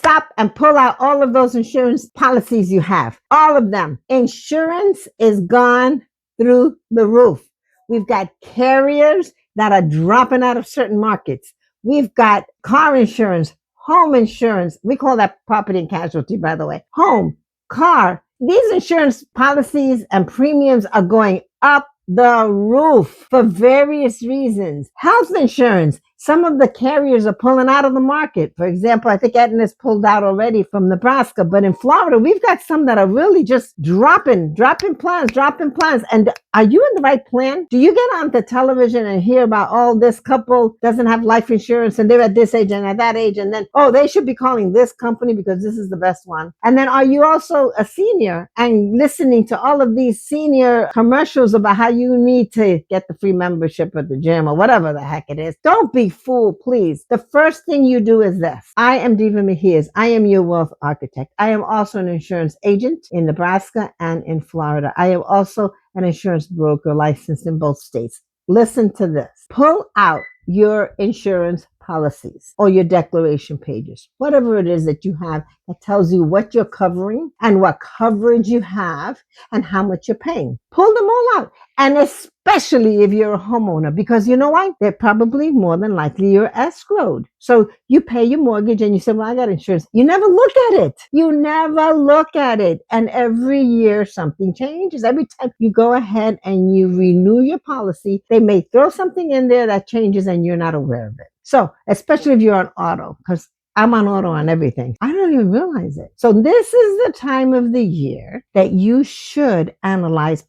stop and pull out all of those insurance policies you have. All of them. Insurance is gone through the roof. We've got carriers that are dropping out of certain markets. We've got car insurance, home insurance. We call that property and casualty, by the way. Home, car. These insurance policies and premiums are going up the roof for various reasons. Health insurance. Some of the carriers are pulling out of the market. For example, I think Aetna's pulled out already from Nebraska, but in Florida, we've got some that are really just dropping plans. And are you in the right plan? Do you get on the television and hear about, oh, this couple doesn't have life insurance and they're at this age and at that age, and then, oh, they should be calling this company because this is the best one. And then are you also a senior and listening to all of these senior commercials about how you need to get the free membership at the gym or whatever the heck it is? Don't be fooled, please. The first thing you do is this. I am Diva Mejias. I am your wealth architect. I am also an insurance agent in Nebraska and in Florida. I am also an insurance broker licensed in both states. Listen to this. Pull out your insurance policies or your declaration pages, whatever it is that you have that tells you what you're covering and what coverage you have and how much you're paying. Pull them all out. And especially if you're a homeowner, because you know why? They're probably more than likely you're escrowed. So you pay your mortgage and you say, well, I got insurance. You never look at it. You never look at it. And every year something changes. Every time you go ahead and you renew your policy, they may throw something in there that changes and you're not aware of it. So especially if you're on auto, because I'm on auto on everything. I don't even realize it. So this is the time of the year that you should analyze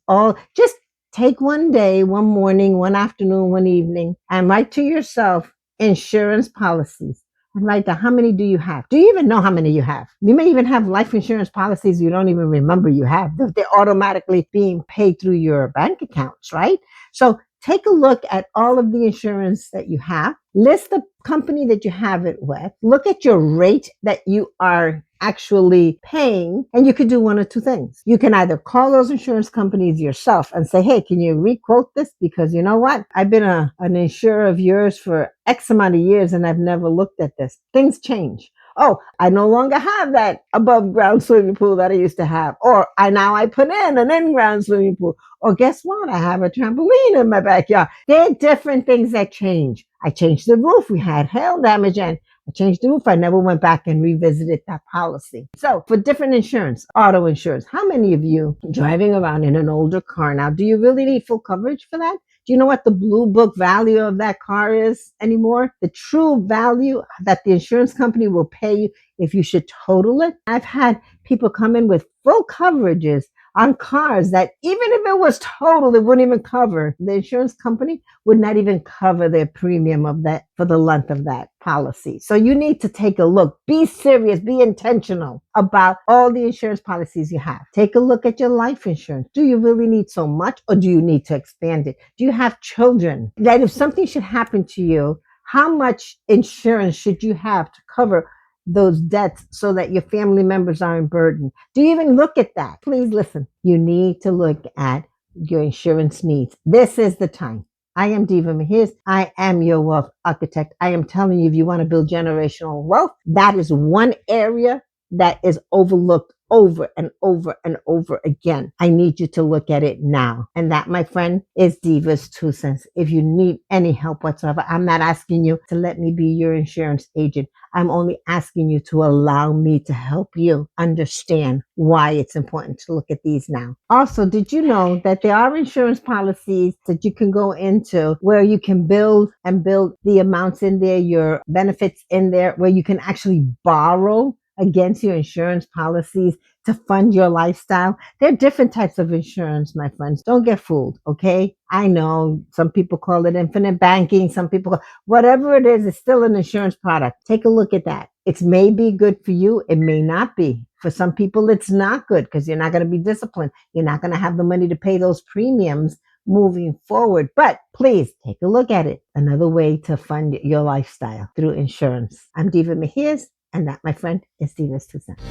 just take one day, one morning, one afternoon, one evening, and write to yourself insurance policies. And write down how many do you have? Do you even know how many you have? You may even have life insurance policies you don't even remember you have. They're automatically being paid through your bank accounts, right? So take a look at all of the insurance that you have. List the company that you have it with. Look at your rate that you are actually paying, and you could do one or two things. You can either call those insurance companies yourself and say, hey, can you re-quote this? Because you know what? I've been an insurer of yours for X amount of years and I've never looked at this. Things change. Oh, I no longer have that above ground swimming pool that I used to have. Or I put in an in-ground swimming pool. Or guess what? I have a trampoline in my backyard. There are different things that change. I changed the roof. We had hail damage and I changed the roof. I never went back and revisited that policy. So for different insurance, auto insurance, how many of you driving around in an older car now, do you really need full coverage for that? Do you know what the blue book value of that car is anymore? The true value that the insurance company will pay you if you should total it. I've had people come in with full coverages on cars that even if it was total, it wouldn't even cover. The insurance company would not even cover their premium of that for the length of that policy. So you need to take a look. Be serious, be intentional about all the insurance policies you have. Take a look at your life insurance. Do you really need so much or do you need to expand it? Do you have children that if something should happen to you, how much insurance should you have to cover those debts so that your family members aren't burdened? Do you even look at that? Please listen. You need to look at your insurance needs. This is the time. I am Diva Mejias. I am your wealth architect. I am telling you, if you want to build generational wealth, that is one area that is overlooked over and over and over again. I need you to look at it now. And that, my friend, is Diva's 2 cents. If you need any help whatsoever, I'm not asking you to let me be your insurance agent. I'm only asking you to allow me to help you understand why it's important to look at these now. Also, did you know that there are insurance policies that you can go into where you can build the amounts in there, your benefits in there, where you can actually borrow against your insurance policies to fund your lifestyle? There are different types of insurance, my friends. Don't get fooled, okay? I know some people call it infinite banking. Some people, whatever it is, it's still an insurance product. Take a look at that. It may be good for you. It may not be. For some people, it's not good because you're not going to be disciplined. You're not going to have the money to pay those premiums moving forward. But please take a look at it. Another way to fund your lifestyle through insurance. I'm Diva Mejias. And that, my friend, is Diva's 2 cents.